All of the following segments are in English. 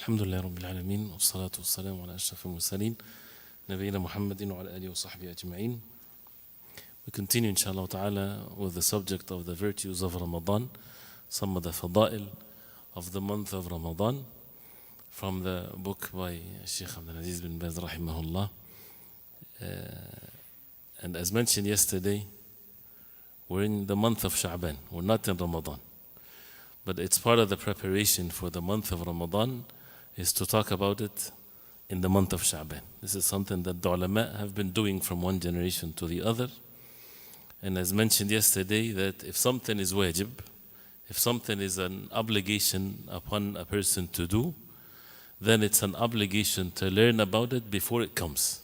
الحمد لله رب العالمين والصلاة والسلام على أشرف المرسلين نبينا محمد وعلى آله وصحبه أجمعين. We continue inshallah ta'ala with the subject of the virtues of Ramadan, some of the fada'il of the month of Ramadan from the book by Sheikh Abdul Aziz bin Baaz rahimahullah. And as mentioned yesterday, we're in the month of Sha'ban, we're not in Ramadan. But it's part of the preparation for the month of Ramadan is to talk about it in the month of Sha'ban. This is something that the ulama have been doing from one generation to the other. And as mentioned yesterday, that if something is wajib, if something is an obligation upon a person to do, then it's an obligation to learn about it before it comes.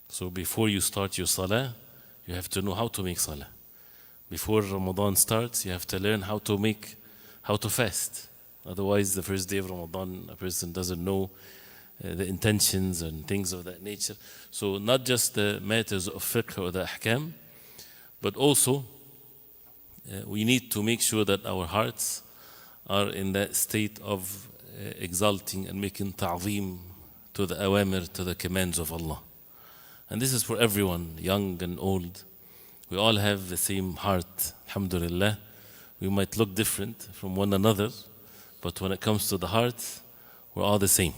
So before you start your salah, you have to know how to make salah. Before Ramadan starts, you have to learn how to fast. Otherwise, the first day of Ramadan, a person doesn't know the intentions and things of that nature. So not just the matters of fiqh or the ahkam, but also we need to make sure that our hearts are in that state of exalting and making ta'zeem to the awamir, to the commands of Allah. And this is for everyone, young and old. We all have the same heart, alhamdulillah. We might look different from one another, but when it comes to the heart, we're all the same.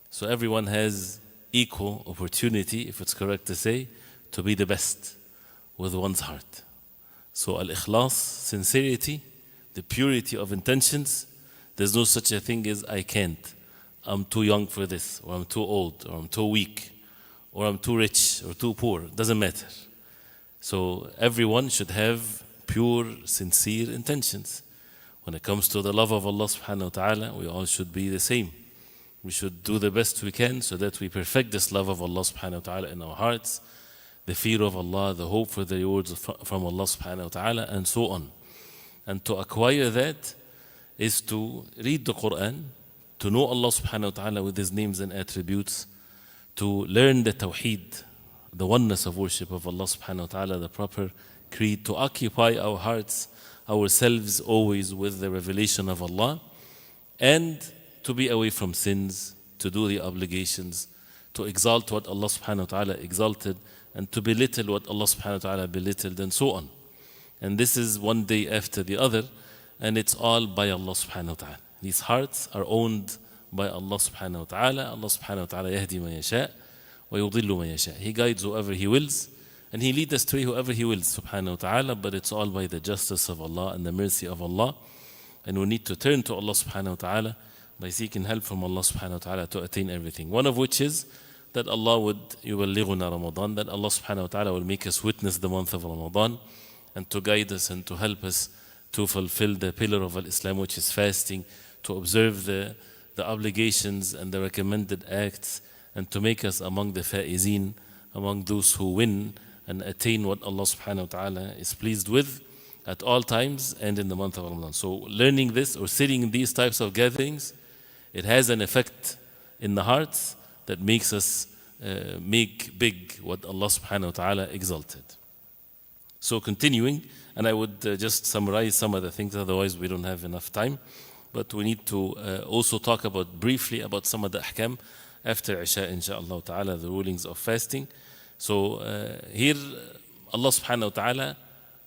So everyone has equal opportunity, if it's correct to say, to be the best with one's heart. So al-ikhlas, sincerity, the purity of intentions, there's no such a thing as I can't, I'm too young for this, or I'm too old, or I'm too weak, or I'm too rich, or too poor, it doesn't matter. So everyone should have pure, sincere intentions. When it comes to the love of Allah subhanahu wa ta'ala, we all should be the same. We should do the best we can so that we perfect this love of Allah subhanahu wa ta'ala in our hearts, the fear of Allah, the hope for the rewards from Allah subhanahu wa ta'ala, and so on. And to acquire that is to read the Quran, to know Allah subhanahu wa ta'ala with His names and attributes, to learn the Tawheed, the oneness of worship of Allah subhanahu wa ta'ala, the proper creed, to occupy our hearts, ourselves always with the revelation of Allah, and to be away from sins, to do the obligations, to exalt what Allah subhanahu wa ta'ala exalted, and to belittle what Allah subhanahu wa ta'ala belittled, and so on. And this is one day after the other, and it's all by Allah subhanahu wa ta'ala. These hearts are owned by Allah subhanahu wa ta'ala. Allah subhanahu wa ta'ala yahdi man yasha' wa yudillu man yasha'. He guides whoever He wills, and He leads astray whoever He wills, subhanahu wa ta'ala, but it's all by the justice of Allah and the mercy of Allah. And we need to turn to Allah subhanahu wa ta'ala by seeking help from Allah subhanahu wa ta'ala to attain everything. One of which is that Allah would yuballighuna Ramadan, that Allah subhanahu wa ta'ala will make us witness the month of Ramadan, and to guide us and to help us to fulfill the pillar of Islam, which is fasting, to observe the obligations and the recommended acts, and to make us among the faizeen, among those who win and attain what Allah subhanahu wa ta'ala is pleased with at all times and in the month of Ramadan. So learning this or sitting in these types of gatherings, it has an effect in the hearts that makes us make big what Allah subhanahu wa ta'ala exalted. So continuing, and I would just summarize some of the things, otherwise we don't have enough time. But we need to also talk briefly about some of the ahkam after Isha, inshaAllah ta'ala, the rulings of fasting. So here Allah subhanahu wa ta'ala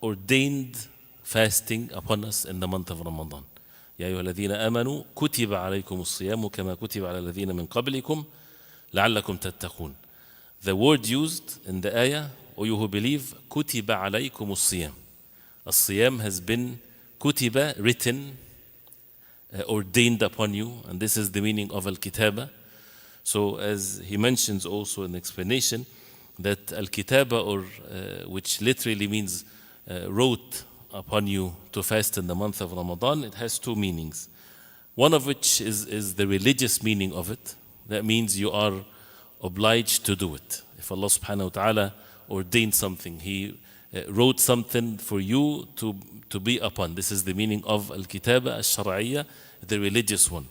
ordained fasting upon us in the month of Ramadan. يا أيها الذين آمنوا كتب عليكم الصيام كما كتب على الذين من قبلكم لعلكم تتقون. The word used in the ayah, O you who believe, كتب عليكم الصيام. الصيام has been كتب, written, ordained upon you, and this is the meaning of al-kitaba. So as he mentions also in the explanation, that al-kitaba, or which literally means wrote upon you to fast in the month of Ramadan, it has two meanings. One of which is the religious meaning of it. That means you are obliged to do it. If Allah subhanahu wa ta'ala ordained something, He wrote something for you to be upon. This is the meaning of al-kitaba al-shar'iyya, the religious one.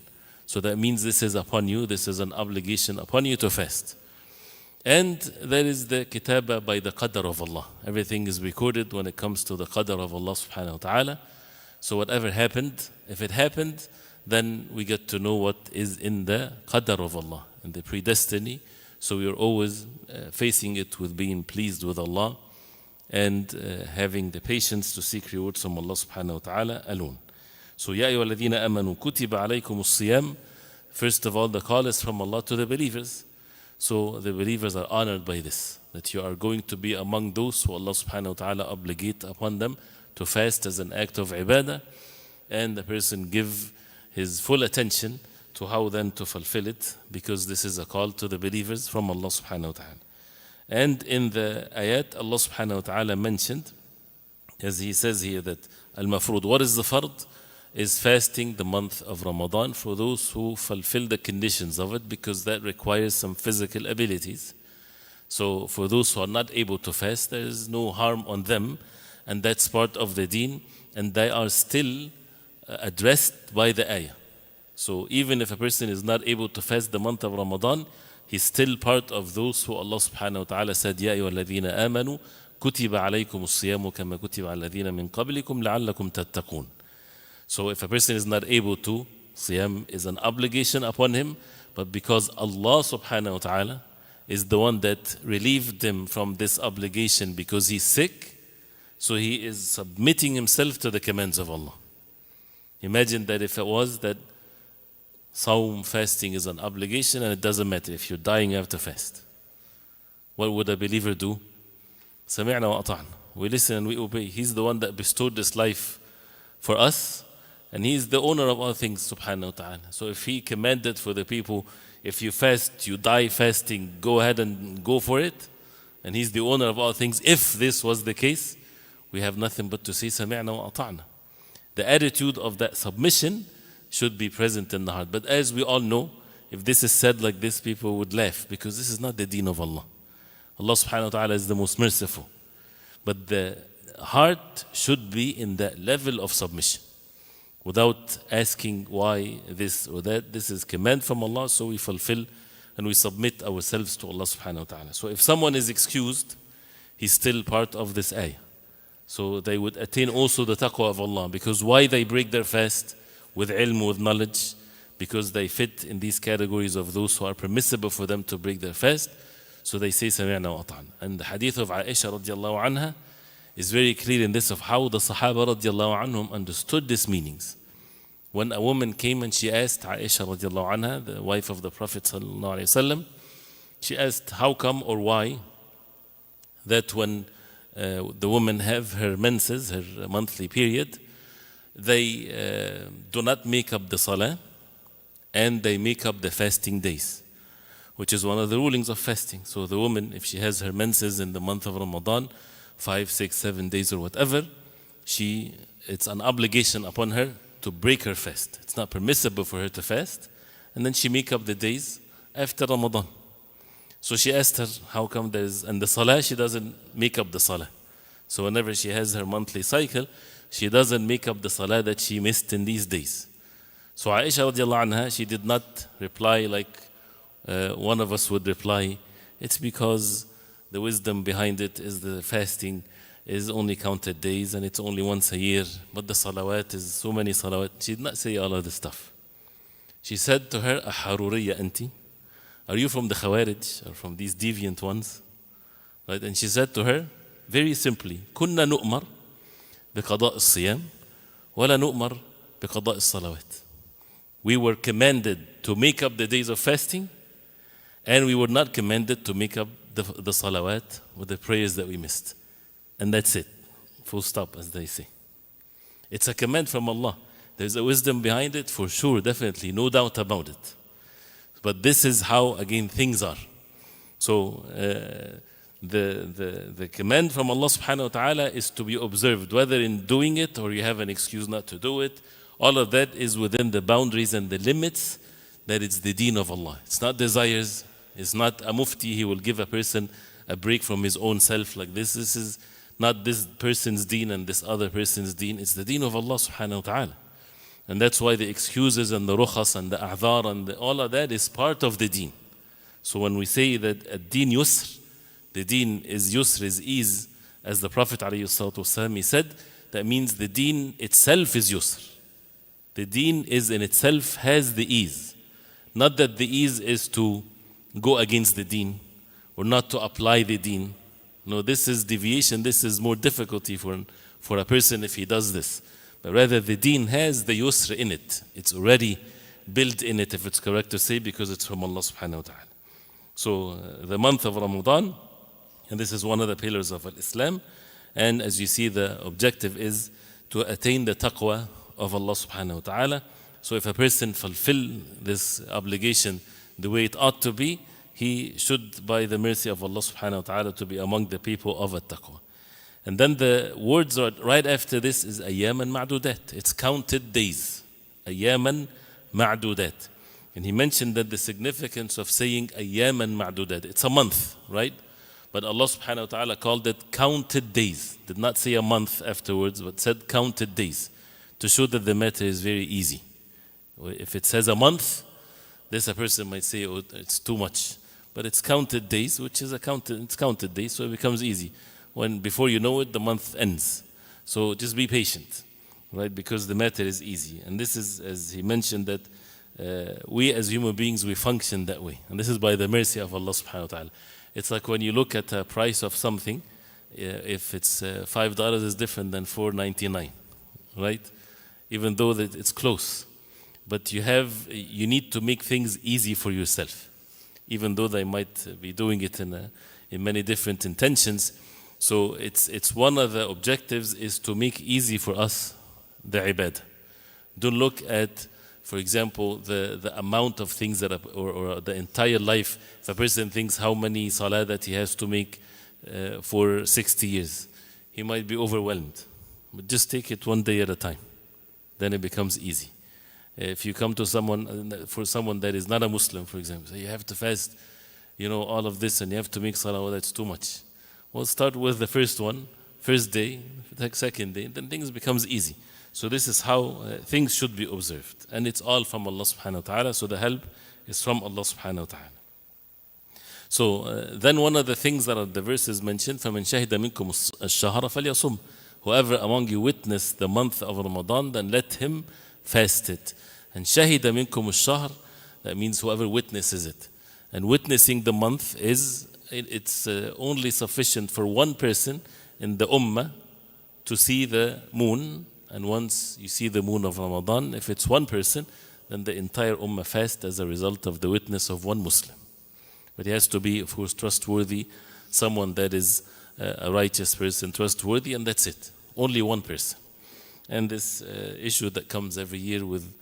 So that means this is upon you, this is an obligation upon you to fast. And there is the kitaba by the qadr of Allah. Everything is recorded when it comes to the qadr of Allah subhanahu wa ta'ala. So whatever happened, if it happened, then we get to know what is in the qadar of Allah, in the predestiny. So we are always facing it with being pleased with Allah and having the patience to seek rewards from Allah subhanahu wa ta'ala alone. So, Ya ayyuha alladhina amanu kutiba alaykum as-siyam. First of all, the call is from Allah to the believers. So the believers are honored by this, that you are going to be among those who Allah subhanahu wa ta'ala obligate upon them to fast as an act of ibadah, and the person give his full attention to how then to fulfill it, because this is a call to the believers from Allah subhanahu wa ta'ala. And in the ayat, Allah subhanahu wa ta'ala mentioned, as He says here, that al-mafrud, what is the fard? Is fasting the month of Ramadan for those who fulfill the conditions of it, because that requires some physical abilities. So for those who are not able to fast, there is no harm on them, and that's part of the deen, and they are still addressed by the ayah. So even if a person is not able to fast the month of Ramadan, he's still part of those who Allah subhanahu wa ta'ala said, Ya ayyuha alladhina amanu kutiba alaykum as-siyamu kama kutiba ala alladhina min qablikum la'allakum tattaqun. So if a person is not able to, siyam is an obligation upon him, but because Allah subhanahu wa ta'ala is the one that relieved him from this obligation because he's sick, so he is submitting himself to the commands of Allah. Imagine that if it was that Sawm, fasting is an obligation, and it doesn't matter. If you're dying, you have to fast. What would a believer do? سمعنا وأطعنا. We listen and we obey. He's the one that bestowed this life for us, and He is the owner of all things, subhanahu wa ta'ala. So if He commanded for the people, if you fast, you die fasting, go ahead and go for it, and He's the owner of all things. If this was the case, we have nothing but to say سمعنا وأطعنا. The attitude of that submission should be present in the heart. But as we all know, if this is said like this, people would laugh, because this is not the deen of Allah. Allah subhanahu wa ta'ala is the most merciful. But the heart should be in that level of submission, without asking why this or that. This is command from Allah, so we fulfill and we submit ourselves to Allah subhanahu wa ta'ala. So if someone is excused, he's still part of this ayah. So they would attain also the taqwa of Allah, because why they break their fast? With ilm, with knowledge, because they fit in these categories of those who are permissible for them to break their fast. So they say سمعنا وأطعنا. And the hadith of Aisha radiallahu anha is very clear in this, of how the Sahaba radiallahu anhum understood these meanings. When a woman came and she asked Aisha radiallahu anha, the wife of the Prophet sallallahu alaihi wasallam, she asked how come or why that when the woman have her menses, her monthly period, they do not make up the salah, and they make up the fasting days, which is one of the rulings of fasting. So the woman, if she has her menses in the month of Ramadan, 5, 6, 7 days or whatever, it's an obligation upon her to break her fast. It's not permissible for her to fast, and then she make up the days after Ramadan. So she asked her, how come and the salah, she doesn't make up the salah. So whenever she has her monthly cycle, she doesn't make up the salah that she missed in these days. So Aisha radiallahu anha, she did not reply like one of us would reply. It's because the wisdom behind it is the fasting is only counted days, and it's only once a year. But the salawat is so many salawat. She did not say all of this stuff. She said to her, "Aharuriya anti? Are you from the Khawarij, or from these deviant ones?" Right? And she said to her, very simply, "Kunna nu'mar بقضاء الصيام ولا نؤمر بقضاء الصلوات." We were commanded to make up the days of fasting, and we were not commanded to make up the salawat with the prayers that we missed. And that's it. Full stop, as they say. It's a command from Allah. There's a wisdom behind it, for sure, definitely, no doubt about it. But this is how, again, things are. So, the command from Allah subhanahu wa ta'ala is to be observed, whether in doing it or you have an excuse not to do it. All of that is within the boundaries and the limits that it's the deen of Allah. It's not desires. It's not a mufti. He will give a person a break from his own self like this. This is not this person's deen and this other person's deen. It's the deen of Allah subhanahu wa ta'ala. And that's why the excuses and the rukhas and the a'dhar and all of that is part of the deen. So when we say that ad-deen yusr, the deen is yusr, is ease, as the Prophet ﷺ, he said, that means the deen itself is yusr. The deen is in itself has the ease. Not that the ease is to go against the deen or not to apply the deen. No, this is deviation. This is more difficulty for a person if he does this. But rather the deen has the yusr in it. It's already built in it, if it's correct to say, because it's from Allah subhanahu wa ta'ala. So the month of Ramadan, and this is one of the pillars of Islam, and as you see, the objective is to attain the taqwa of Allah subhanahu wa ta'ala. So if a person fulfill this obligation the way it ought to be, he should, by the mercy of Allah subhanahu wa ta'ala, to be among the people of at-taqwa. And then the words right after this is ayyaman ma'dudat. It's counted days. Ayyaman ma'dudat. And he mentioned that the significance of saying ayyaman ma'dudat, it's a month, right? But Allah subhanahu wa ta'ala called it counted days. Did not say a month afterwards, but said counted days, to show that the matter is very easy. If it says a month, this a person might say, oh, it's too much. But it's counted days, which is it's counted days, so it becomes easy. When before you know it, the month ends. So just be patient, right? Because the matter is easy. And this is, as he mentioned, that we as human beings, we function that way. And this is by the mercy of Allah subhanahu wa ta'ala. It's like when you look at the price of something, if it's $5 is different than $4.99, right? Even though that it's close. But you need to make things easy for yourself. Even though they might be doing it in many different intentions. So it's one of the objectives is to make easy for us the ibadah. Don't look at, for example, the amount of things that or the entire life. If a person thinks how many salah that he has to make for 60 years, he might be overwhelmed. But just take it one day at a time. Then it becomes easy. If you come to someone that is not a Muslim, for example, so you have to fast, all of this, and you have to make salah, that's too much. Well, start with the first day, second day, then things becomes easy. So this is how things should be observed. And it's all from Allah subhanahu wa ta'ala, so the help is from Allah subhanahu wa ta'ala. So then one of the things that the verses mentioned, فَمَنْ شَهِدَ مِنْكُمُ الشَّهَرَ فَلْيَصُمْ. Whoever among you witnessed the month of Ramadan, then let him fast it. And شَهِدَ مِنْكُمُ الشَّهْرَ, that means whoever witnesses it. And witnessing the month it's only sufficient for one person in the ummah to see the moon. And once you see the moon of Ramadan, if it's one person, then the entire ummah fast as a result of the witness of one Muslim. But he has to be, of course, trustworthy, someone that is a righteous person, trustworthy, and that's it. Only one person. And this issue that comes every year with,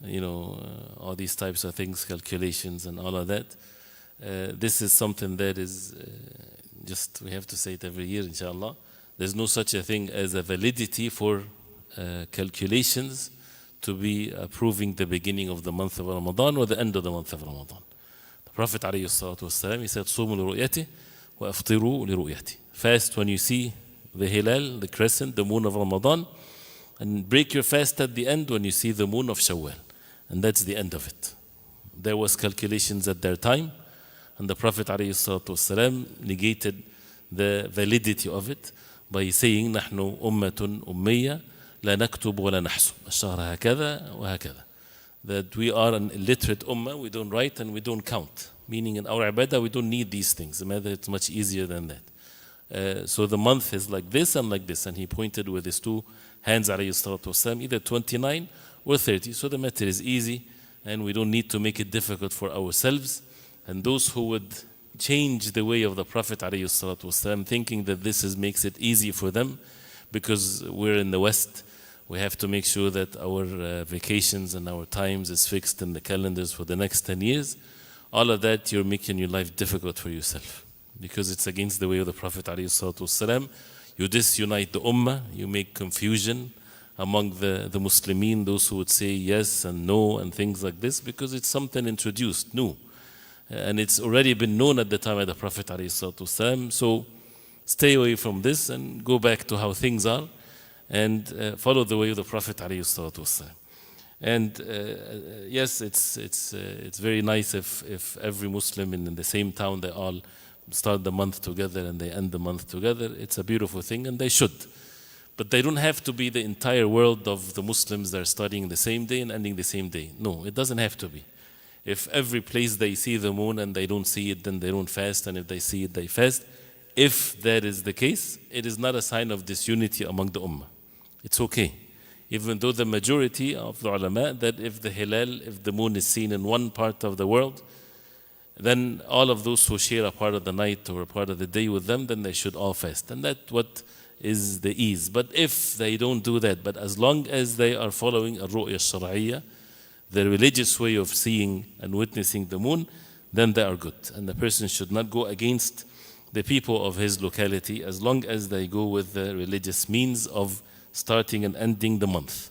all these types of things, calculations and all of that, this is something that is we have to say it every year, inshallah. There's no such a thing as a validity for calculations to be approving the beginning of the month of Ramadan or the end of the month of Ramadan. The Prophet ﷺ, he said, صُومُوا لِرُؤْيَتِهِ وَأَفْطِرُوا لِرُؤْيَتِهِ. Fast when you see the hilal, the crescent, the moon of Ramadan, and break your fast at the end when you see the moon of Shawwal. And that's the end of it. There was calculations at their time, and the Prophet ﷺ negated the validity of it by saying, نحن أمة أمية لا نكتب ولا نحسب الشهر هكذا وهكذا. That we are an illiterate ummah, we don't write and we don't count. Meaning in our ibadah we don't need these things. The matter is much easier than that. So the month is like this and like this. And he pointed with his two hands, والسلام, either 29 or 30. So the matter is easy and we don't need to make it difficult for ourselves. And those who would change the way of the Prophet ﷺ, thinking that this makes it easy for them, because we're in the West, we have to make sure that our vacations and our times is fixed in the calendars for the next 10 years. All of that, you're making your life difficult for yourself, because it's against the way of the Prophet ﷺ. You disunite the ummah, you make confusion among the Muslimin, those who would say yes and no and things like this, because it's something introduced, new. And it's already been known at the time of the Prophet ﷺ. So stay away from this and go back to how things are and follow the way of the Prophet ﷺ. And yes, it's very nice if every Muslim in the same town, they all start the month together and they end the month together. It's a beautiful thing and they should. But they don't have to be the entire world of the Muslims that are studying the same day and ending the same day. No, it doesn't have to be. If every place they see the moon and they don't see it, then they don't fast, and if they see it, they fast. If that is the case, it is not a sign of disunity among the ummah. It's okay. Even though the majority of the ulama, that if the hilal, if the moon is seen in one part of the world, then all of those who share a part of the night or a part of the day with them, then they should all fast. And that's what is the ease. But if they don't do that, but as long as they are following a ru'ya shar'iyya, the religious way of seeing and witnessing the moon, then they are good. And the person should not go against the people of his locality as long as they go with the religious means of starting and ending the month.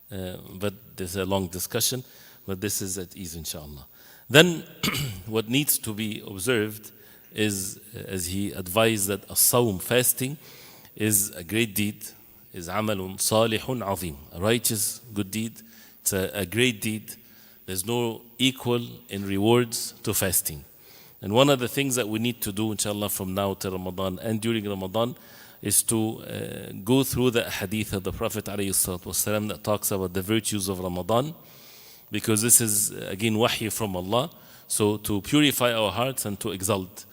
But there's a long discussion, but this is at ease, inshallah. Then what needs to be observed is, as he advised, that as-sawm, fasting, is a great deed, is amalun salihun azim, a righteous good deed. It's a great deed. There's no equal in rewards to fasting. And one of the things that we need to do, inshallah, from now to Ramadan and during Ramadan is to go through the hadith of the Prophet ﷺ that talks about the virtues of Ramadan, because this is, again, wahy from Allah. So to purify our hearts and to exalt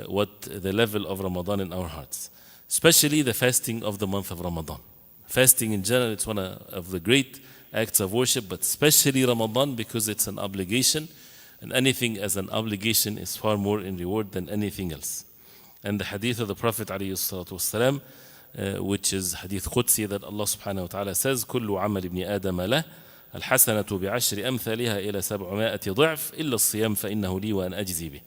what the level of Ramadan in our hearts, especially the fasting of the month of Ramadan. Fasting in general, it's one of the great acts of worship, but especially Ramadan because it's an obligation, and anything as an obligation is far more in reward than anything else. And the hadith of the Prophet ﷺ, which is hadith Qudsi, that Allah subhanahu wa ta'ala says, كل عمل ابن آدم له الحسنة بعشر أمثالها إلى 700 ضعف إلا الصيام فإنه لي وأنا أجزي به.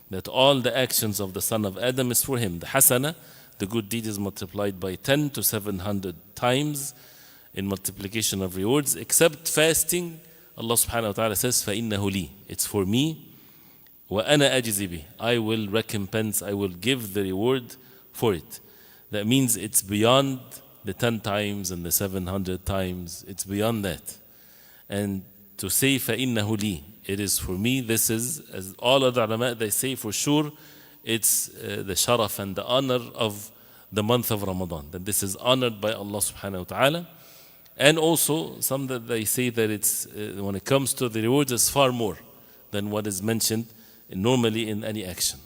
That all the actions of the son of Adam is for him. The hasana, the good deed, is multiplied by 10 to 700 times in multiplication of rewards, except fasting. Allah subhanahu wa ta'ala says, فَإِنَّهُ لِي, it's for me, وَأَنَا أَجْزِي بِهِ, I will recompense, I will give the reward for it. That means it's beyond the 10 times and the 700 times, it's beyond that. And to say فَإِنَّهُ لِي, it is for me, this is, as all other ulama, they say for sure, it's the sharaf and the honor of the month of Ramadan, that this is honored by Allah subhanahu wa ta'ala. And also, some that they say that it's, when it comes to the rewards, it's far more than what is mentioned normally in any action.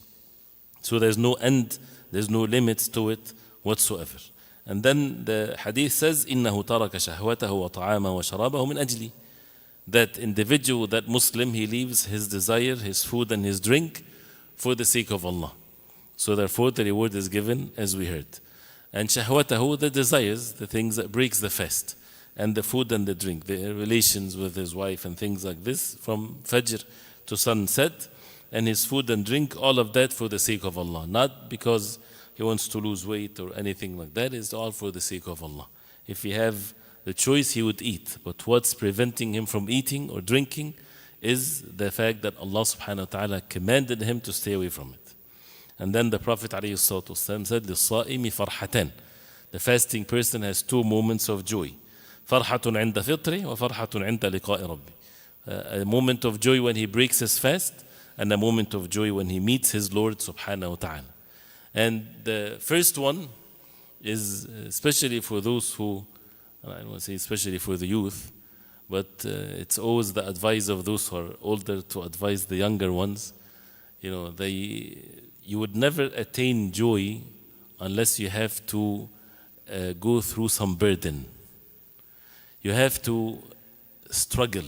So there's no end, there's no limits to it whatsoever. And then the hadith says, إِنَّهُ تَرَكَ شَهْوَتَهُ وَطَعَامَهُ وَشَرَابَهُ مِنْ أَجْلِي. That individual, that Muslim, he leaves his desire, his food and his drink for the sake of Allah. So therefore the reward is given as we heard. And shahwatahu, the desires, the things that breaks the fast. And the food and the drink, the relations with his wife and things like this, from Fajr to sunset, and his food and drink, all of that for the sake of Allah. Not because he wants to lose weight or anything like that, it's all for the sake of Allah. If he have the choice, he would eat. But what's preventing him from eating or drinking is the fact that Allah subhanahu wa ta'ala commanded him to stay away from it. And then the Prophet ﷺ said, لِلصَّائِمِ فَرْحَةً. The fasting person has two moments of joy. فَرْحَةٌ عِنْدَ فِطْرِ وَفَرْحَةٌ عِنْدَ لِقَاءِ رَبِّ. A moment of joy when he breaks his fast, and a moment of joy when he meets his Lord subhanahu wa ta'ala. And the first one is especially for those who, I don't want to say especially for the youth, but it's always the advice of those who are older to advise the younger ones. You know, you would never attain joy unless you have to go through some burden. You have to struggle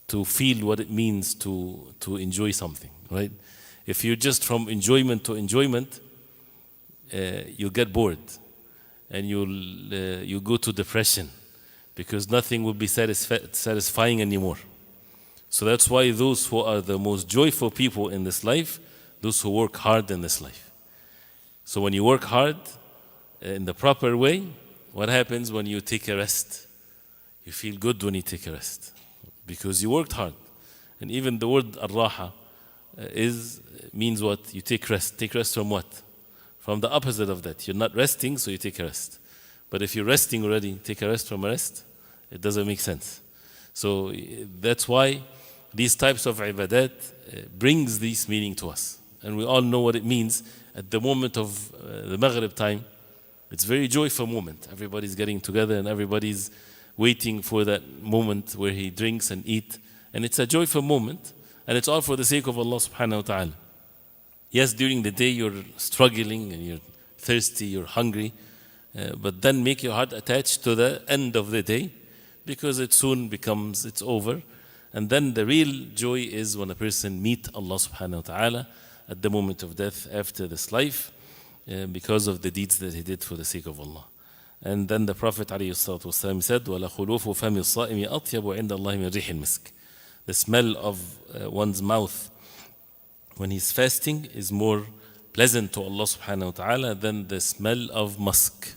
to feel what it means to enjoy something, right? If you're just from enjoyment to enjoyment, you get bored and you go to depression because nothing will be satisfying anymore. So that's why those who are the most joyful people in this life, those who work hard in this life. So when you work hard in the proper way, what happens when you take a rest? You feel good when you take a rest because you worked hard. And even the word al-raha means what? You take rest. Take rest from what? From the opposite of that. You're not resting, so you take a rest. But if you're resting already, take a rest from a rest, it doesn't make sense. So that's why these types of ibadat brings this meaning to us. And we all know what it means at the moment of the Maghrib time. It's a very joyful moment. Everybody's getting together and everybody's waiting for that moment where he drinks and eat. And it's a joyful moment. And it's all for the sake of Allah subhanahu wa ta'ala. Yes, during the day you're struggling and you're thirsty, you're hungry. But then make your heart attached to the end of the day, because it soon becomes, it's over. And then the real joy is when a person meets Allah subhanahu wa ta'ala at the moment of death after this life, because of the deeds that he did for the sake of Allah. And then the Prophet ﷺ said, وَلَخُلُوفُ فَمِ الصَّائِمِ أَطْيَبُ عِنْدَ اللَّهِ مِنْ رِيحِ الْمِسْكِ. The smell of one's mouth when he's fasting is more pleasant to Allah subhanahu wa ta'ala than the smell of musk.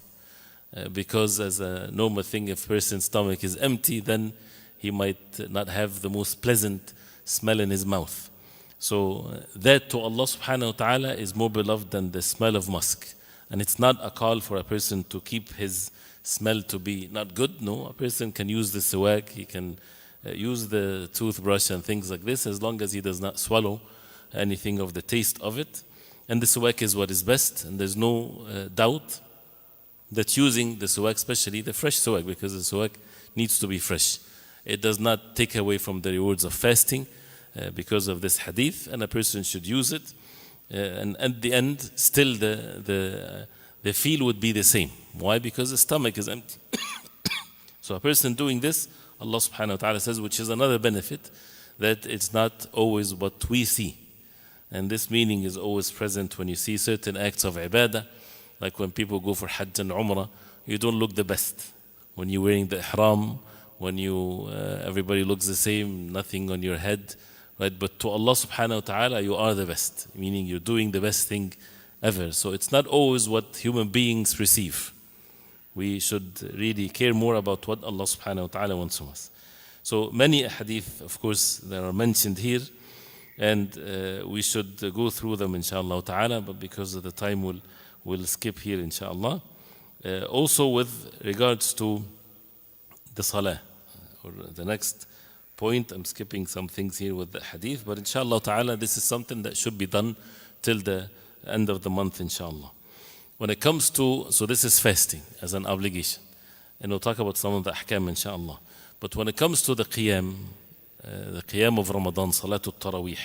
Because as a normal thing, if a person's stomach is empty, then he might not have the most pleasant smell in his mouth. So that to Allah subhanahu wa ta'ala is more beloved than the smell of musk. And it's not a call for a person to keep his smell to be not good. No, a person can use the siwak, he can use the toothbrush and things like this, as long as he does not swallow anything of the taste of it. And the siwak is what is best, and there's no doubt that using the siwak, especially the fresh siwak, because the siwak needs to be fresh. It does not take away from the rewards of fasting because of this hadith, and a person should use it. And at the end, still the feel would be the same. Why? Because the stomach is empty. So a person doing this, Allah subhanahu wa ta'ala says, which is another benefit, that it's not always what we see. And this meaning is always present when you see certain acts of ibadah, like when people go for Hajj and Umrah, you don't look the best. When you're wearing the ihram, when you everybody looks the same, nothing on your head, right? But to Allah subhanahu wa ta'ala, you are the best, meaning you're doing the best thing ever. So it's not always what human beings receive. We should really care more about what Allah subhanahu wa ta'ala wants from us. So many hadith, of course, that are mentioned here, and we should go through them inshallah ta'ala, but because of the time we'll skip here inshallah. Also with regards to the salah, or the next point, I'm skipping some things here with the hadith, but inshallah ta'ala this is something that should be done till the end of the month inshallah. When it comes to, so this is fasting as an obligation, and we'll talk about some of the ahkam inshallah. But when it comes to the qiyam of Ramadan, Salatul Taraweeh,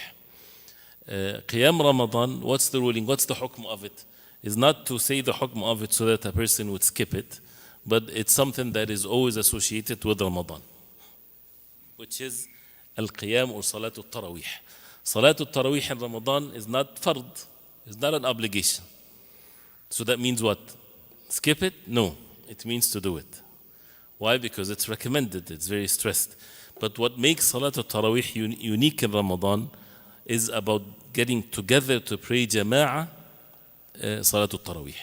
qiyam Ramadan, what's the ruling, what's the hukm of it? Is not to say the hukm of it so that a person would skip it, but it's something that is always associated with Ramadan, which is al-qiyam or Salatul Taraweeh. Salatul Taraweeh in Ramadan is not fard, it's not an obligation. So that means what? Skip it? No, it means to do it. Why? Because it's recommended, it's very stressed. But what makes Salatul Taraweeh unique in Ramadan is about getting together to pray Jama'ah Salatul Taraweeh.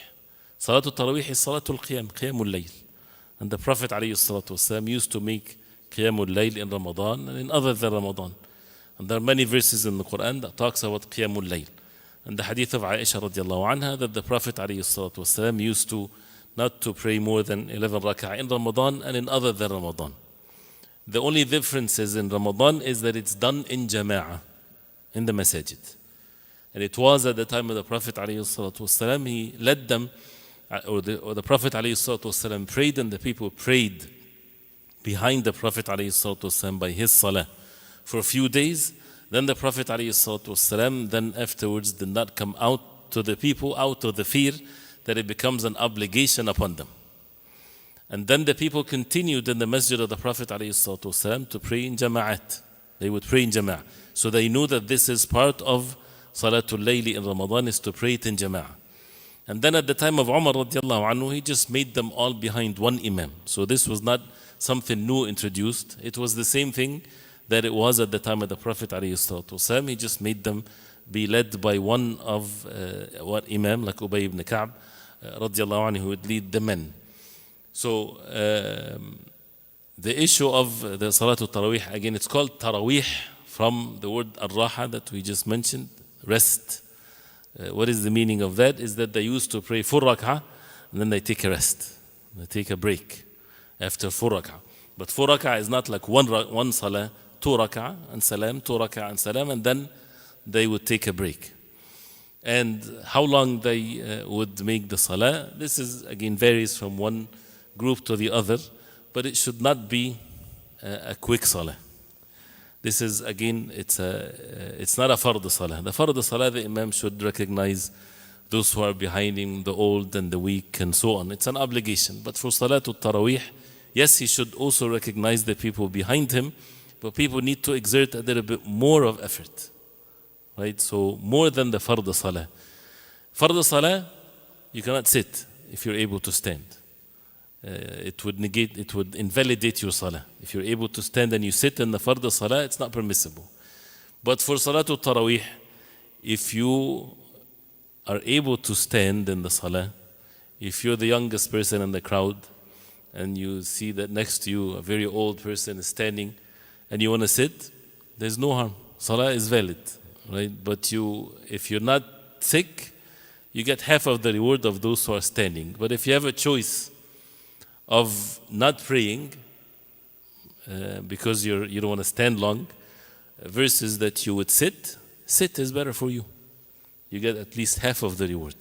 Salatul Taraweeh is Salatul Qiyam, Qiyamul Layl. And the Prophet ﷺ used to make Qiyamul Layl in Ramadan and in other than Ramadan. And there are many verses in the Quran that talks about Qiyamul Layl. And the hadith of Aisha radiallahu anha, that the Prophet ﷺ used to not to pray more than 11 rak'ah in Ramadan and in other than Ramadan. The only difference is in Ramadan is that it's done in Jama'ah, in the masajid. And it was at the time of the Prophet ﷺ, he led them, or the Prophet ﷺ prayed, and the people prayed behind the Prophet ﷺ by his salah for a few days. Then the Prophet ﷺ then afterwards did not come out to the people out of the fear that it becomes an obligation upon them. And then the people continued in the masjid of the Prophet ﷺ to pray in jama'at. They would pray in jama'at. So they knew that this is part of Salatul Layli in Ramadan, is to pray it in jama'at. And then at the time of Umar radiallahu anhu, he just made them all behind one imam. So this was not something new introduced. It was the same thing that it was at the time of the Prophet ﷺ. He just made them be led by one of one imam, like Ubay ibn Ka'b radiallahu anhu, who would lead the men. So the issue of the Salatul Taraweeh, again, it's called Taraweeh from the word Ar-Raha that we just mentioned, rest. What is the meaning of that? Is that they used to pray 4 rak'ah and then they take a rest. They take a break after 4 rak'ah. But 4 rak'ah is not like one salah, 2 rak'ah and salam, 2 rak'ah and salam, and then they would take a break. and how long they would make the salah. This is again varies from one group to the other, but it should not be a quick salah. This is again, it's not a fard salah. The fard salah, the imam should recognize those who are behind him, the old and the weak and so on. It's an obligation. But for Salatul Taraweeh, yes, he should also recognize the people behind him, but people need to exert a little bit more of effort. Right? So more than the fard salah. Fard salah, you cannot sit if you're able to stand. It would invalidate your salah. If you're able to stand and you sit in the fard salah, it's not permissible. But for Salatul Taraweeh, if you are able to stand in the salah, if you're the youngest person in the crowd and you see that next to you a very old person is standing and you want to sit, there's no harm. Salah is valid, right? But if you're not sick, you get half of the reward of those who are standing. But if you have a choice of not praying because you don't want to stand long versus that you would sit is better for you. You get at least half of the reward.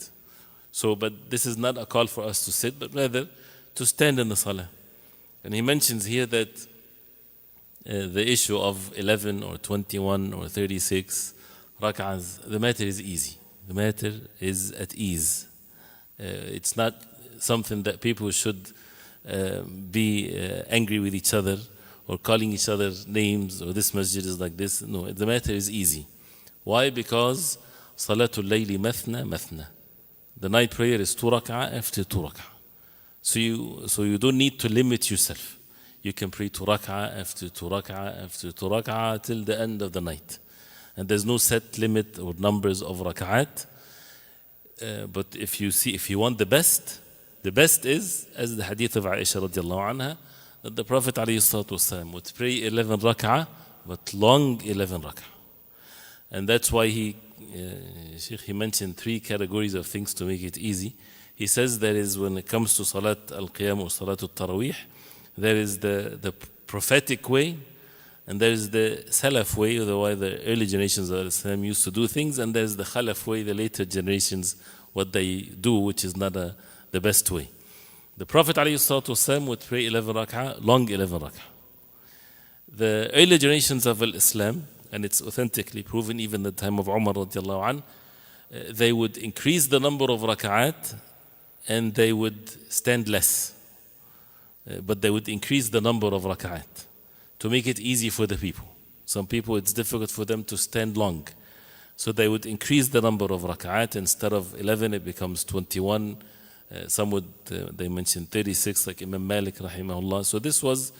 So, but this is not a call for us to sit, but rather to stand in the salah. And he mentions here that the issue of 11 or 21 or 36 rak'ahs, the matter is easy. The matter is at ease. It's not something that people should be angry with each other or calling each other names, or this masjid is like this. No, the matter is easy. Why? Because Salatul Layli mathna mathna. The night prayer is 2 rak'ah after 2 rak'ah. So you don't need to limit yourself. You can pray 2 rak'ah after 2 rak'ah after 2 rak'ah till the end of the night. And there's no set limit or numbers of rak'at. But if you want the best is, as the hadith of Aisha radiallahu anha, that the Prophet ﷺ would pray 11 rak'ah, but long 11 rak'ah. And that's why he mentioned 3 categories of things to make it easy. He says there is, when it comes to Salat al-Qiyam or Salatul Taraweeh, there is the prophetic way, and there is the Salaf way, or the way the early generations of Islam used to do things, and there is the Khalaf way, the later generations, what they do, which is not the best way. The Prophet ﷺ would pray 11 rak'ah, long 11 rak'ah. The early generations of Islam, and it's authentically proven even at the time of Umar radiallahu anh, they would increase the number of rak'at and they would stand less. But they would increase the number of rak'at to make it easy for the people. Some people, it's difficult for them to stand long. So they would increase the number of rak'at. Instead of 11, it becomes 21. Some would, they mentioned 36, like Imam Malik rahimahullah. So this was,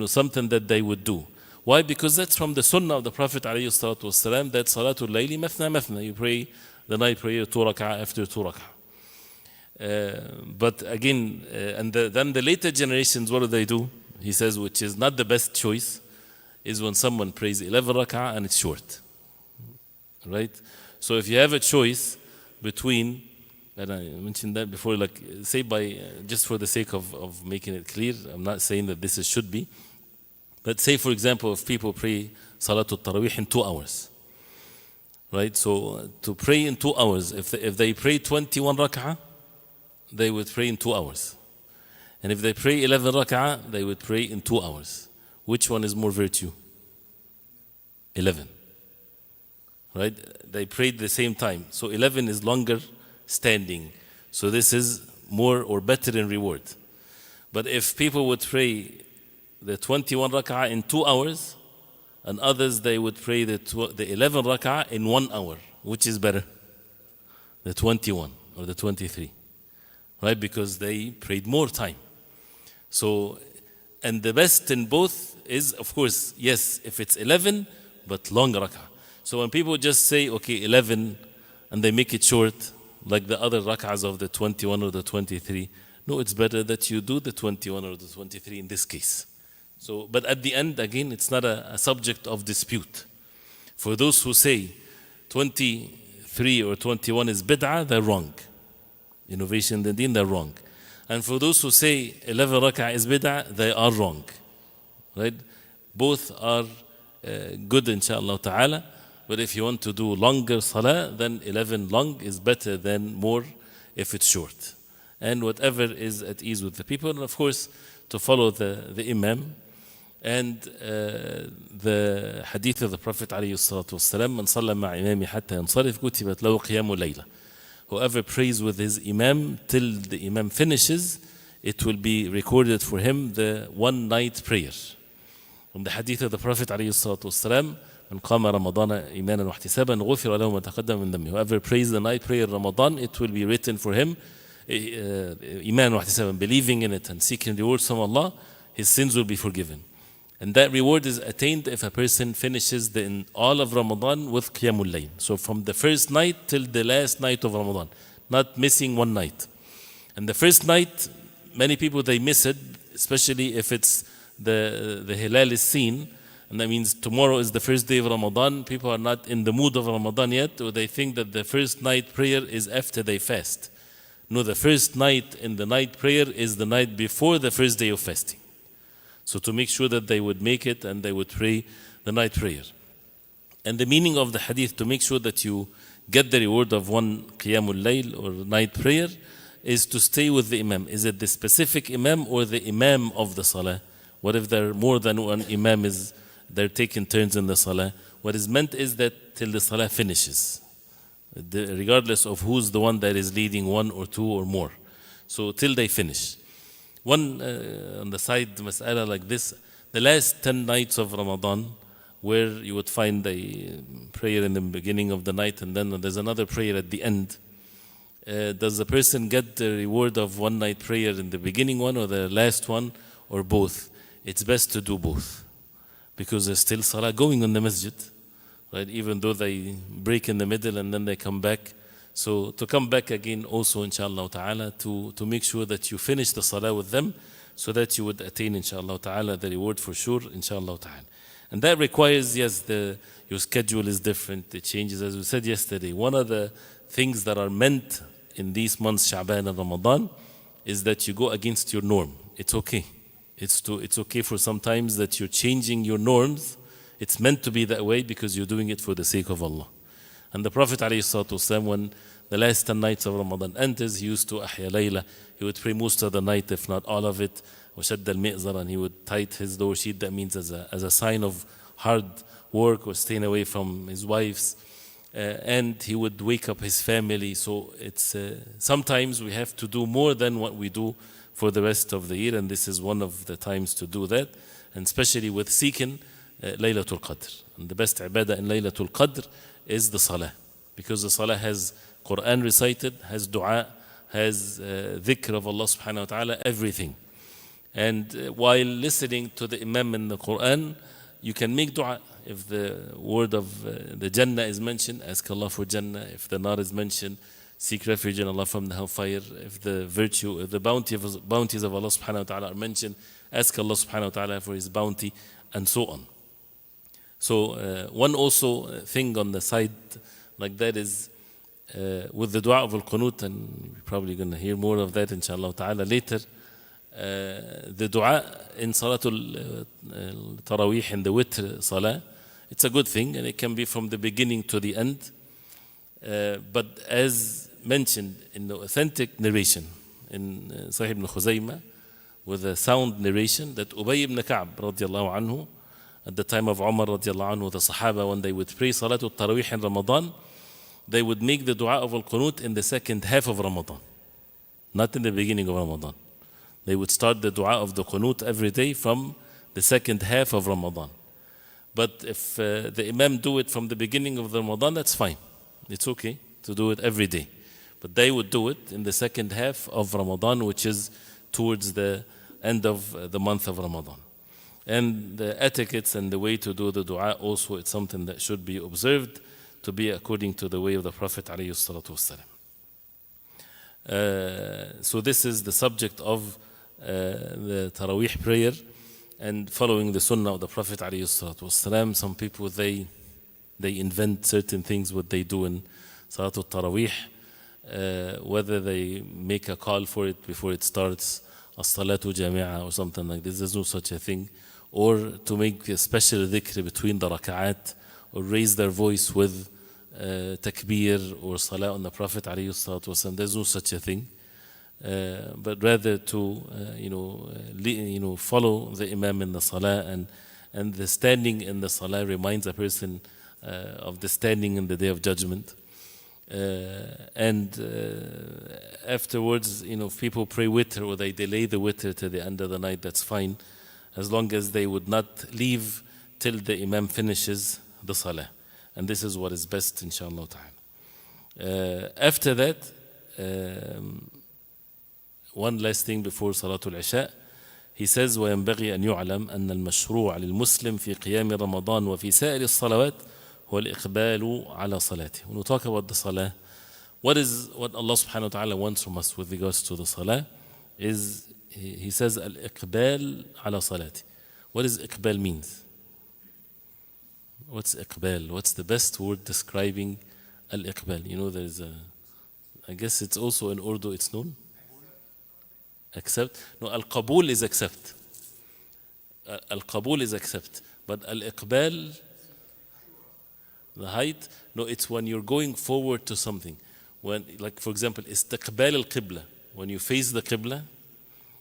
something that they would do. Why? Because that's from the sunnah of the Prophet ﷺ, that Salatul Layli mathna mathna. You pray the night prayer 2 rak'ah after 2 rak'ah. But again, then the later generations, what do? He says, which is not the best choice, is when someone prays 11 rak'ah and it's short. Right? So if you have a choice between, and I mentioned that before, like say just for the sake of making it clear, I'm not saying that this should be, but say for example, if people pray Salatul Taraweeh in 2 hours, right? So to pray in 2 hours, if they pray 21 rak'ah, they would pray in 2 hours. And if they pray 11 rak'ah, they would pray in 2 hours. Which one is more virtue? 11. Right? They prayed the same time. So 11 is longer standing. So this is more or better in reward. But if people would pray the 21 rak'ah in 2 hours, and others they would pray the 11 rak'ah in 1 hour, which is better? The 21 or the 23. Right? Because they prayed more time. So, and the best in both is, of course, yes, if it's 11, but long rak'ah. So when people just say, okay, 11, and they make it short, like the other rak'ahs of the 21 or the 23, no, it's better that you do the 21 or the 23 in this case. So, but at the end, again, it's not a subject of dispute. For those who say 23 or 21 is bid'ah, they're wrong. Innovation in the deen, they're wrong. And for those who say 11 rak'ah is bid'ah, they are wrong. Right? Both are good, inshaAllah ta'ala. But if you want to do longer salah, then 11 long is better than more if it's short. And whatever is at ease with the people, and of course, to follow the Imam. And the hadith of the Prophet عليه الصلاة والسلام من صلى مع إمامي حتى ينصرف كتبت له قيام ليلة. Whoever prays with his Imam till the Imam finishes, it will be recorded for him the one night prayer. From the hadith of the Prophet عليه الصلاة والسلام من قام رمضان إيمانا واحتسابا غفر له ما تقدم من ذنبه. Whoever prays the night prayer Ramadan, it will be written for him إيمانا واحتسابا, believing in it and seeking rewards from Allah, his sins will be forgiven. And that reward is attained if a person finishes all of Ramadan with Qiyamul Layl. So from the first night till the last night of Ramadan, not missing one night. And the first night, many people, they miss it, especially if it's the Hilal is seen. And that means tomorrow is the first day of Ramadan. People are not in the mood of Ramadan yet, or they think that the first night prayer is after they fast. No, the first night in the night prayer is the night before the first day of fasting. So to make sure that they would make it and they would pray the night prayer. And the meaning of the hadith, to make sure that you get the reward of one Qiyamul Layl or night prayer, is to stay with the Imam. Is it the specific Imam or the Imam of the Salah? What if there are more than one Imam, they're taking turns in the Salah? What is meant is that till the Salah finishes, regardless of who's the one that is leading, one or two or more. So till they finish. One on the side mas'ala like this, the last 10 nights of Ramadan, where you would find a prayer in the beginning of the night and then there's another prayer at the end. Does the person get the reward of one night prayer in the beginning one or the last one, or both? It's best to do both, because there's still salah going on the masjid, right? Even though they break in the middle and then they come back. So to come back again also, inshallah ta'ala, to make sure that you finish the salah with them, so that you would attain, inshallah ta'ala, the reward for sure, inshallah ta'ala. And that requires, yes, your schedule is different, it changes. As we said yesterday, one of the things that are meant in these months, Sha'ban and Ramadan, is that you go against your norm. It's okay. It's okay for sometimes that you're changing your norms. It's meant to be that way because you're doing it for the sake of Allah. And the Prophet ﷺ, when the last 10 nights of Ramadan enters, he used to ahya layla. He would pray most of the night, if not all of it. وَشَدَّ الْمِئْزَرَ, and he would tight his door sheet. That means as a sign of hard work or staying away from his wives. And he would wake up his family. So it's sometimes we have to do more than what we do for the rest of the year. And this is one of the times to do that. And especially with seeking Laylatul Qadr. And the best ibadah in Laylatul Qadr is the salah, because the salah has Quran recited, has dua, has dhikr of Allah subhanahu wa ta'ala, everything. And while listening to the Imam in the Quran, you can make dua. If the word of the Jannah is mentioned, ask Allah for Jannah. If the Nar is mentioned, seek refuge in Allah from the hellfire. If the virtue, if the bounties of Allah subhanahu wa ta'ala are mentioned, ask Allah subhanahu wa ta'ala for His bounty, and so on. So one also thing on the side like that is with the dua of al-qunut, and we're probably going to hear more of that inshallah ta'ala later. The dua in Salatul Tarawih, in the Witr Salah, it's a good thing, and it can be from the beginning to the end. But as mentioned in the authentic narration in Sahih ibn Khuzaymah, with a sound narration, that Ubay ibn Ka'b radiallahu anhu, at the time of Umar radiallahu anhu, the Sahaba, when they would pray Salatul Tarawih in Ramadan, they would make the dua of al-qunut in the second half of Ramadan, not in the beginning of Ramadan. They would start the dua of the qunut every day from the second half of Ramadan. But if the Imam do it from the beginning of the Ramadan, that's fine. It's okay to do it every day. But they would do it in the second half of Ramadan, which is towards the end of the month of Ramadan. And the etiquettes and the way to do the dua also, it's something that should be observed to be according to the way of the Prophet ﷺ. So this is the subject of the Taraweeh prayer, and following the Sunnah of the Prophet ﷺ. Some people, they invent certain things what they do in Salatul Taraweeh, whether they make a call for it before it starts, as-salatu jami'a or something like this. There's no such a thing. Or to make a special dhikr between the raka'at, or raise their voice with takbir or salah on the Prophet alayhi salatu wasalam. There's no such a thing. But rather to follow the Imam in the Salah, and the standing in the Salah reminds a person of the standing in the Day of Judgment. And afterwards, if people pray witr or they delay the witr to the end of the night, that's fine, as long as they would not leave till the Imam finishes the Salah. And this is what is best, inshallah ta'ala. After that, one last thing before Salatul Isha, he says, وينبغي أن يعلم أن المشروع للمسلم في قيام رمضان وفي سائر الصلوات هو الإقبال على صلاته. When we talk about the Salah, what Allah subhanahu wa ta'ala wants from us with regards to the Salah is, he says, الإقبال على صلاته. What does إقبال means? What's إقبال? What's the best word describing الإقبال? There's I guess it's also in Urdu, it's known? Accept? No, al-qabul is accept. Al-qabul is accept. But al-iqbal, the height, no, it's when you're going forward to something. When, like for example, istiqbal al-qibla. When you face the qibla,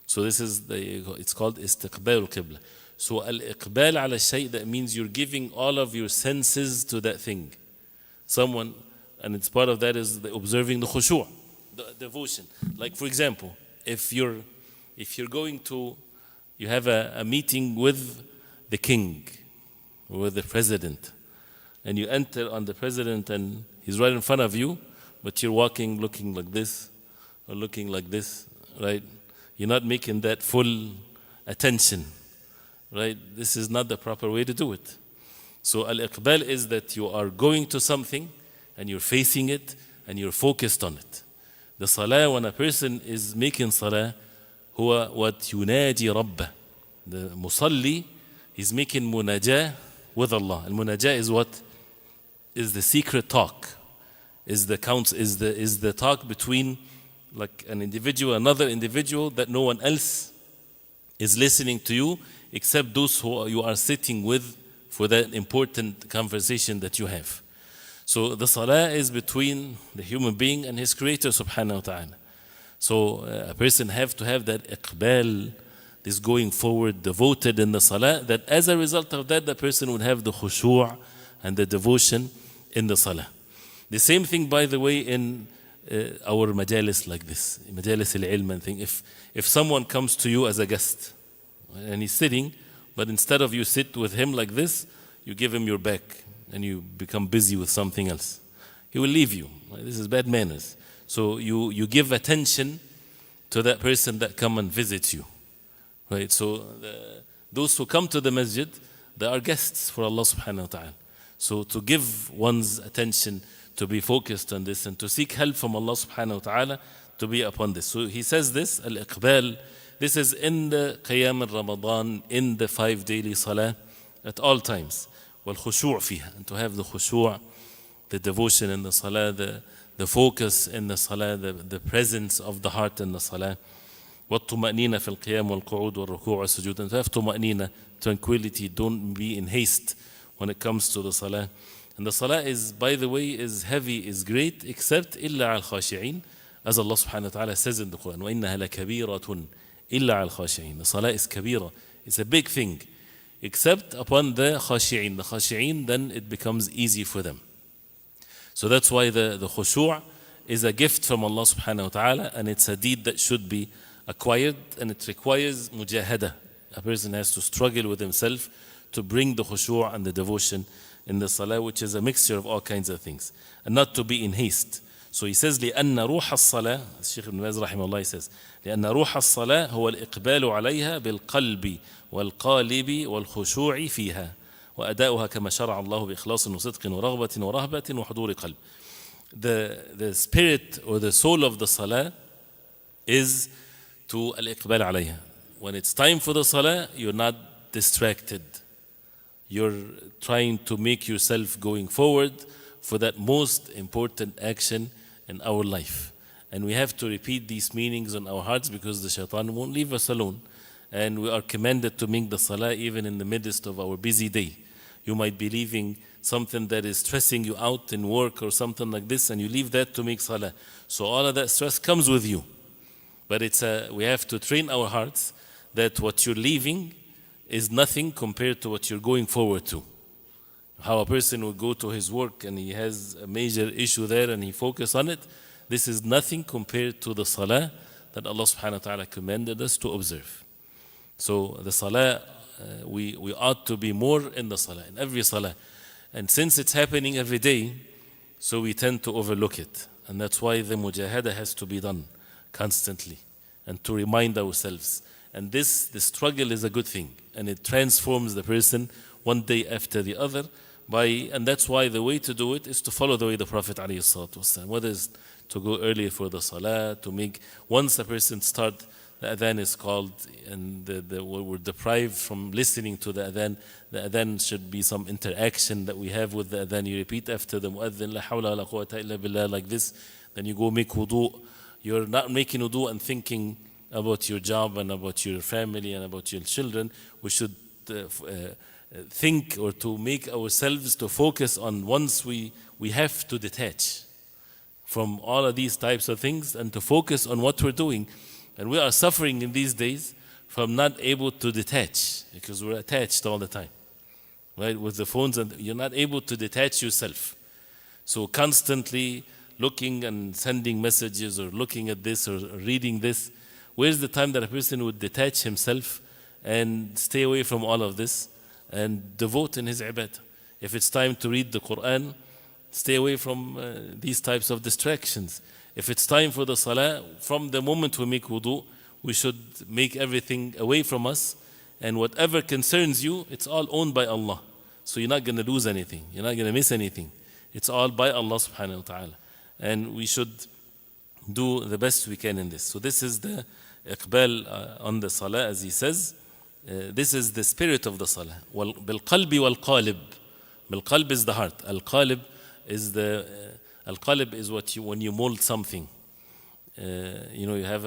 so this is it's called istiqbal al-qibla. So al-iqbal ala shay, that means you're giving all of your senses to that thing. And it's part of that is the observing the khushu', the devotion. Like for example, if you're going to, you have a meeting with the king or with the president, and you enter on the president and he's right in front of you, but you're walking looking like this or looking like this, right? You're not making that full attention, right? This is not the proper way to do it. So al-iqbal is that you are going to something and you're facing it and you're focused on it. The salah, when a person is making salah, هو what يناجي ربه. The musalli is making munajah with Allah. And munajah is what? Is the secret talk. Is the talk between like an individual, another individual, that no one else is listening to you except those who you are sitting with for that important conversation that you have. So the salah is between the human being and his creator subhanahu wa ta'ala. So a person have to have that iqbal, this going forward, devoted in the salah, that as a result of that, the person would have the khushu' and the devotion in the salah. The same thing, by the way, in our majalis like this, majalis al-ilm and thing. If someone comes to you as a guest and he's sitting, but instead of you sit with him like this, you give him your back and you become busy with something else, he will leave you. This is bad manners. So you give attention to that person that come and visits you, right? So those who come to the masjid, they are guests for Allah subhanahu wa ta'ala. So to give one's attention, to be focused on this, and to seek help from Allah subhanahu wa ta'ala to be upon this. So he says this, al-iqbal, this is in the qiyam al-Ramadan, in the 5 daily salah at all times. Wal-khushu' fiha, and to have the khushu', the devotion in the salah, the focus in the salah, the presence of the heart in the salah. وَالطُّمَأْنِينَ فِي الْقِيَامِ وَالْقُعُودِ وَالرُّكُوعِ وَالسُّجُودِ. And to have tuma'nina, tranquility, don't be in haste when it comes to the salah. And the salah is, by the way, is heavy, is great, except إِلَّا عَلَى الْخَاشِعِينَ, as Allah subhanahu wa ta'ala says in the Quran, وَإِنَّهَا لَكَبِيرَةٌ إِلَّا عَلى الْخَاشِعِينَ. The salah is kabira, it's a big thing, except upon the khashi'in. The khashi'in, then it becomes easy for them. So that's why the khushu' is a gift from Allah subhanahu wa ta'ala, and it's a deed that should be acquired, and it requires mujahada. A person has to struggle with himself to bring the khushu' and the devotion in the salah, which is a mixture of all kinds of things, and not to be in haste. So he says, لأن روح الصلاة, Shaykh Ibn Baz رحمه الله says, لأن روح الصلاة هو الإقبال عليها بالقلب والقالب والخشوع فيها وأداؤها كما شرع الله بإخلاص وصدق ورغبة ورهبة وحضور قلب. The spirit or the soul of the salah is to al-iqbal alayha. When it's time for the salah, you're not distracted. You're trying to make yourself going forward for that most important action in our life. And we have to repeat these meanings on our hearts, because the shaitan won't leave us alone. And we are commanded to make the salah even in the midst of our busy day. You might be leaving something that is stressing you out in work or something like this, and you leave that to make salah. So all of that stress comes with you. But we have to train our hearts that what you're leaving is nothing compared to what you're going forward to. How a person would go to his work and he has a major issue there and he focuses on it, this is nothing compared to the salah that Allah subhanahu wa ta'ala commanded us to observe. So the salah, we ought to be more in the salah, in every salah. And since it's happening every day, so we tend to overlook it. And that's why the mujahada has to be done constantly and to remind ourselves. And the struggle is a good thing, and it transforms the person one day after the other. And that's why the way to do it is to follow the way the Prophet ﷺ, whether it's to go earlier for the salah, to make, once a person starts, the adhan is called, and we're deprived from listening to the adhan should be some interaction that we have with the adhan. You repeat after the muadhin, la hawla wa la quwwata illa billah, like this. Then you go make wudu. You're not making wudu and thinking about your job and about your family and about your children. We should think, or to make ourselves to focus on, once we have to detach from all of these types of things and to focus on what we're doing. And we are suffering in these days from not able to detach, because we're attached all the time, right, with the phones, and you're not able to detach yourself. So constantly looking and sending messages or looking at this or reading this. Where's the time that a person would detach himself and stay away from all of this and devote in his ibadah? If it's time to read the Quran, stay away from these types of distractions. If it's time for the salah, from the moment we make wudu, we should make everything away from us. And whatever concerns you, it's all owned by Allah. So you're not going to lose anything. You're not going to miss anything. It's all by Allah subhanahu wa ta'ala. And we should do the best we can in this. So this is the iqbal on the salah, as he says. This is the spirit of the salah. Bil-qalbi wal-qalib. Bil-qalb is the heart. Al-qalib is Al-qalib is when you mold something. You have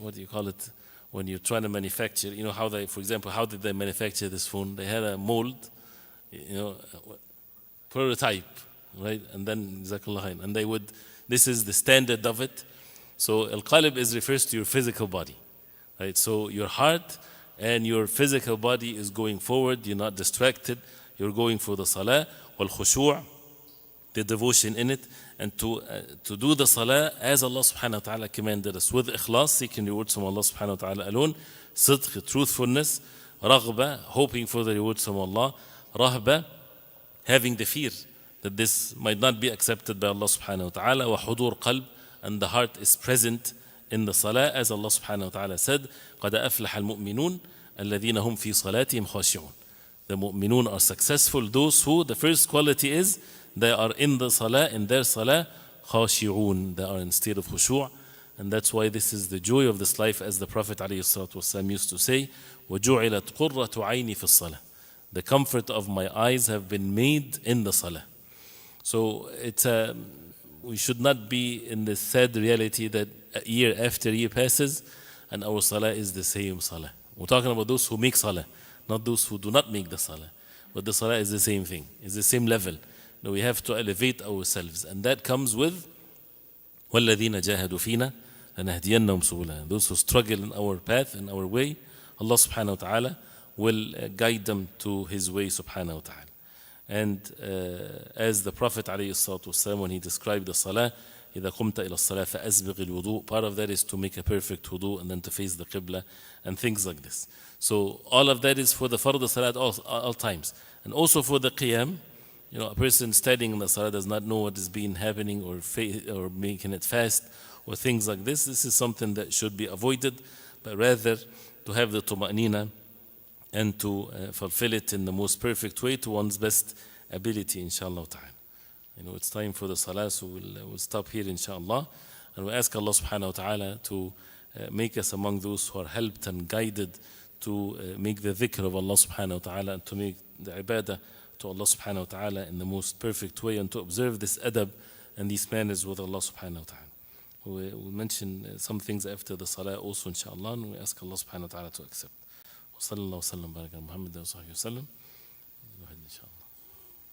what do you call it? When you're trying to manufacture, how for example, how did they manufacture this phone? They had a mold, prototype, right? And then, and this is the standard of it. So Al-qalib refers to your physical body, right? So your heart and your physical body is going forward. You're not distracted. You're going for the salah, wal-khushu', the devotion in it, and to do the salah as Allah subhanahu wa ta'ala commanded us, with ikhlas, seeking rewards from Allah subhanahu wa ta'ala alone, sidq, truthfulness, raghba, hoping for the rewards from Allah, rahba, having the fear that this might not be accepted by Allah subhanahu wa ta'ala, wa hudur qalb, and the heart is present in the salah, as Allah subhanahu wa ta'ala said, قَدْ أَفْلَحَ الْمُؤْمِنُونَ الَّذِينَ هُمْ فِي صَلَاتِهِمْ خَاشِعُونَ. The mu'minun are successful, those who, the first quality is, they are in the salah, in their salah, khashi'un. They are in state of khushu'. And that's why this is the joy of this life, as the Prophet ﷺ used to say, وَجُعِلَتْ قُرَّةُ عَيْنِ فِي الصَّلَةِ. The comfort of my eyes have been made in the salah. So we should not be in the sad reality that year after year passes and our salah is the same salah. We're talking about those who make salah, not those who do not make the salah. But the salah is the same thing, it's the same level. No, we have to elevate ourselves, and that comes with وَالَّذِينَ جَاهَدُوا فِينَا لَنَهْدِيَنَّهُمْ سُبُلَنَا. Those who struggle in our path, in our way, Allah subhanahu wa ta'ala will guide them to His way subhanahu wa ta'ala. And as the Prophet ﷺ, when he described the salah, إِذَا قُمْتَ إِلَى الصَّلَاةِ فَأَسْبِغِ الْوُضُوء, part of that is to make a perfect wudu and then to face the qibla and things like this. So all of that is for the fard salat all times. And also for the qiyam, a person studying in the salah does not know what is being happening or making it fast or things like this. This is something that should be avoided, but rather to have the tuma'nina and to fulfill it in the most perfect way to one's best ability, inshallah ta'ala. It's time for the salah, so we'll stop here, inshallah. And we ask Allah subhanahu wa ta'ala to make us among those who are helped and guided to make the dhikr of Allah subhanahu wa ta'ala and to make the ibadah to Allah subhanahu wa ta'ala in the most perfect way, and to observe this adab and these manners with Allah subhanahu wa ta'ala. We'll mention some things after the salah also, inshallah, and we ask Allah subhanahu wa ta'ala to accept. وصلى الله وسلم وبارك على محمد وصحبه وسلم.